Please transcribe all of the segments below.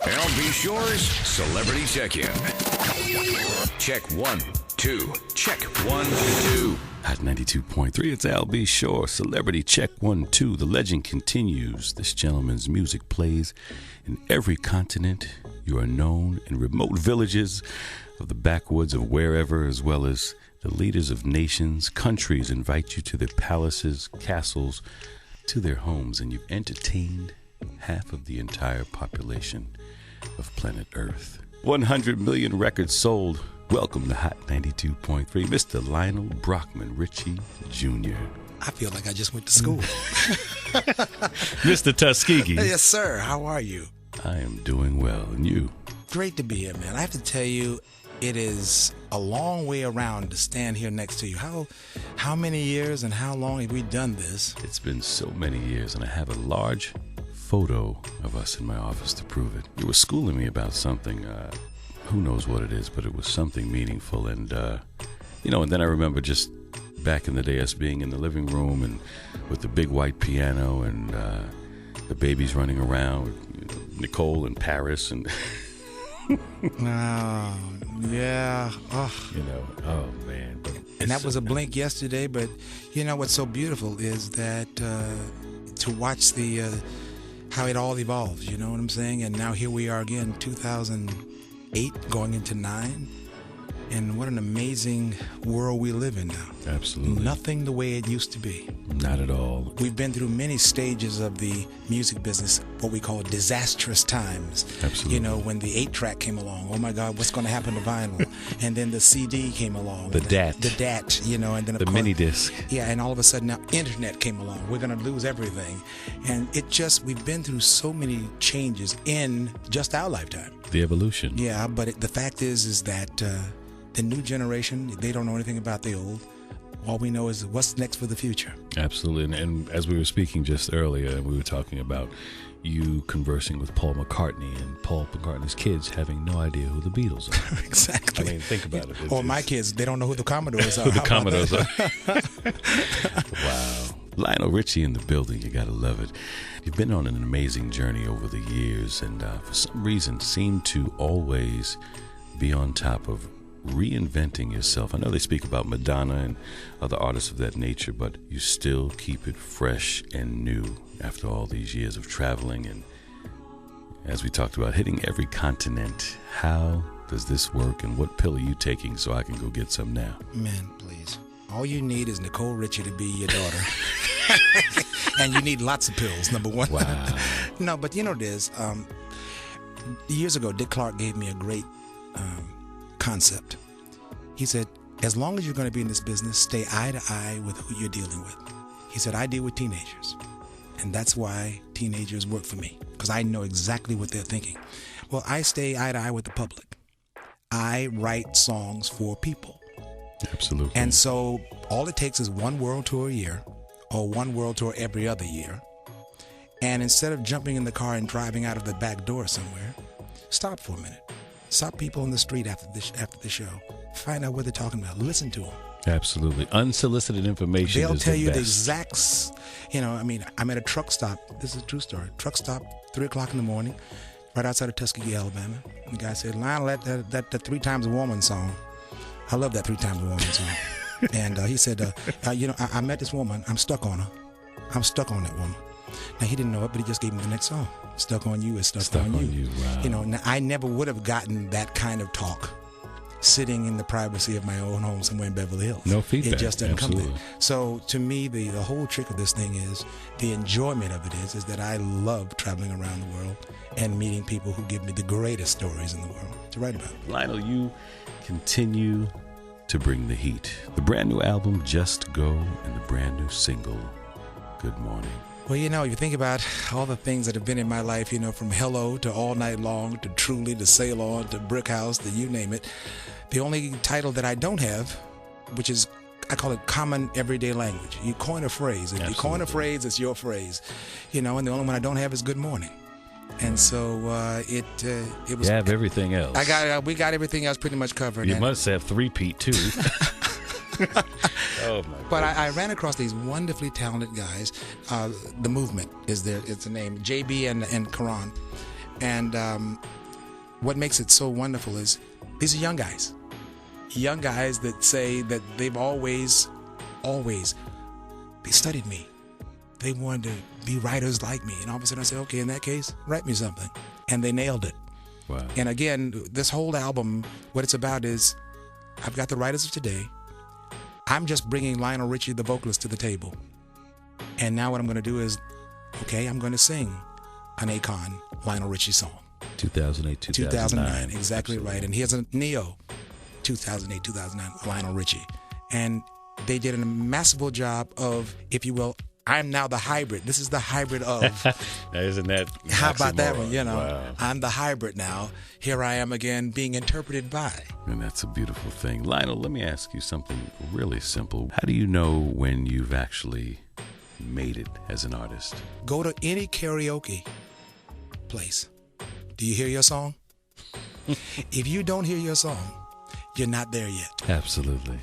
LB Shore's Celebrity Check-In. Check 1, 2. Check 1, 2. At 92.3, it's LB Shore. Celebrity Check 1, 2. The legend continues. This gentleman's music plays in every continent. You are known in remote villages of the backwoods of wherever, as well as the leaders of nations, countries invite you to their palaces, castles, to their homes, and you've entertained half of the entire population of planet Earth. 100 million records sold. Welcome to Hot 92.3, Mr. Lionel Richie Jr. I feel like I just went to school. Mr. Tuskegee. Yes, sir. How are you? I am doing well, and you? Great to be here, man. I have to tell you, it is a long way around to stand here next to you. How many years and how long have we done this? It's been so many years, and I have a large photo of us in my office to prove it. You were schooling me about something. Who knows what it is, but it was something meaningful. And, and then I remember just back in the day us being in the living room and with the big white piano and the babies running around with Nicole and Paris and... Yeah. Oh. Oh, man. And that was a blink yesterday, but what's so beautiful is that to watch how it all evolves, you know what I'm saying? And now here we are again, 2008 going into 9. And what an amazing world we live in now. Absolutely. Nothing the way it used to be. Not at all. We've been through many stages of the music business, what we call disastrous times. Absolutely. When the 8-track came along, oh my God, what's going to happen to vinyl? And then the CD came along. The DAT. The DAT, and then the mini disc. Yeah, and all of a sudden now internet came along. We're going to lose everything. And we've been through so many changes in just our lifetime. The evolution. Yeah, but the fact is that the new generation, they don't know anything about the old. All we know is what's next for the future. Absolutely. And as we were speaking just earlier, we were talking about you conversing with Paul McCartney and Paul McCartney's kids having no idea who the Beatles are. Exactly. I mean, think about it. Or my kids, they don't know who the Commodores are. Who the Commodores are. Wow. Lionel Richie in the building. You got to love it. You've been on an amazing journey over the years and for some reason seem to always be on top of reinventing yourself. I know they speak about Madonna and other artists of that nature, but you still keep it fresh and new after all these years of traveling and, as we talked about, hitting every continent. How does this work and what pill are you taking so I can go get some now? Man, please. All you need is Nicole Richie to be your daughter. And you need lots of pills, number one. Wow. No, but you know what it is. Years ago, Dick Clark gave me a great concept. He said, as long as you're going to be in this business, stay eye to eye with who you're dealing with. He said, I deal with teenagers. And that's why teenagers work for me, because I know exactly what they're thinking. Well, I stay eye to eye with the public. I write songs for people. Absolutely. And so all it takes is one world tour a year or one world tour every other year. And instead of jumping in the car and driving out of the back door somewhere, stop for a minute. Stop people in the street after the show. Find out what they're talking about. Listen to them. Absolutely. Unsolicited information. They'll tell you best. the exact, I'm at a truck stop. This is a true story. Truck stop, 3 o'clock in the morning, right outside of Tuskegee, Alabama. And the guy said, Lionel, that 3 Times a Woman song. I love that 3 Times a Woman song. And he said, I met this woman. I'm stuck on her. I'm stuck on that woman. Now, he didn't know it, but he just gave me the next song. Stuck on You is Stuck on You. Wow. Now, I never would have gotten that kind of talk sitting in the privacy of my own home somewhere in Beverly Hills. No feedback. It just doesn't Absolutely. come there. So to me, the whole trick of this thing is, the enjoyment of it is that I love traveling around the world and meeting people who give me the greatest stories in the world to write about. Lionel, you continue to bring the heat. The brand new album, Just Go, and the brand new single, Good Morning. Well, you think about all the things that have been in my life, from Hello to All Night Long to Truly to Sail On to Brick House to you name it. The only title that I don't have, which is, I call it common everyday language. You coin a phrase. If Absolutely. you coin a phrase, it's your phrase. And the only one I don't have is Good Morning. And so it was. You have everything else. We got everything else pretty much covered. You must have 3-peat too. Oh my! But I ran across these wonderfully talented guys. The Movement is it's the name. JB and Karan, and what makes it so wonderful is these are young guys. Young guys that say that they've always, they studied me. They wanted to be writers like me. And all of a sudden I said, okay, in that case, write me something. And they nailed it. Wow. And again, this whole album, what it's about is I've got the writers of today. I'm just bringing Lionel Richie, the vocalist, to the table. And now what I'm going to do is, okay, I'm going to sing an Akon Lionel Richie song. 2008, 2009. Exactly. Absolutely. Right. And here's a Neo, 2008, 2009, Lionel Richie. And they did a masterful job of, if you will, I'm now the hybrid. This is the hybrid of. Isn't that? How about that one? Wow. I'm the hybrid now. Here I am again being interpreted by. And that's a beautiful thing. Lionel, let me ask you something really simple. How do you know when you've actually made it as an artist? Go to any karaoke place. Do you hear your song? If you don't hear your song, you're not there yet. Absolutely.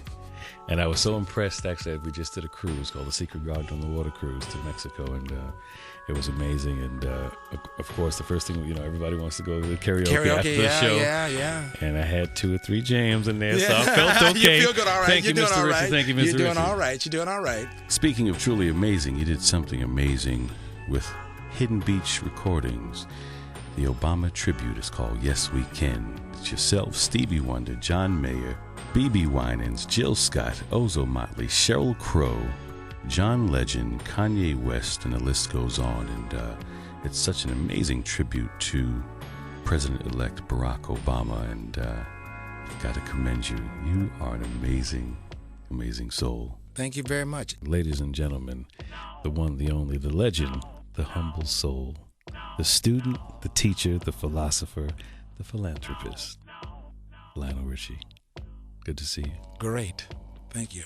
And I was so impressed, actually, we just did a cruise called the Secret Garden on the Water Cruise to Mexico, and it was amazing. And, of course, the first thing, everybody wants to go to the karaoke after the show. Yeah. And I had 2 or 3 jams in there, so I felt okay. You feel good, all right. Thank you, Mr. Richie. Thank you, Mr. Richie. You're doing all right. You're doing all right. Speaking of truly amazing, you did something amazing with Hidden Beach Recordings. The Obama tribute is called Yes We Can. It's yourself, Stevie Wonder, John Mayer, B.B. Winans, Jill Scott, Ozo Motley, Sheryl Crow, John Legend, Kanye West, and the list goes on. And it's such an amazing tribute to President-elect Barack Obama. And I've got to commend you. You are an amazing, amazing soul. Thank you very much. Ladies and gentlemen, the one, the only, the legend, the humble soul, the student, the teacher, the philosopher, the philanthropist, Lionel Richie. Good to see you. Great. Thank you.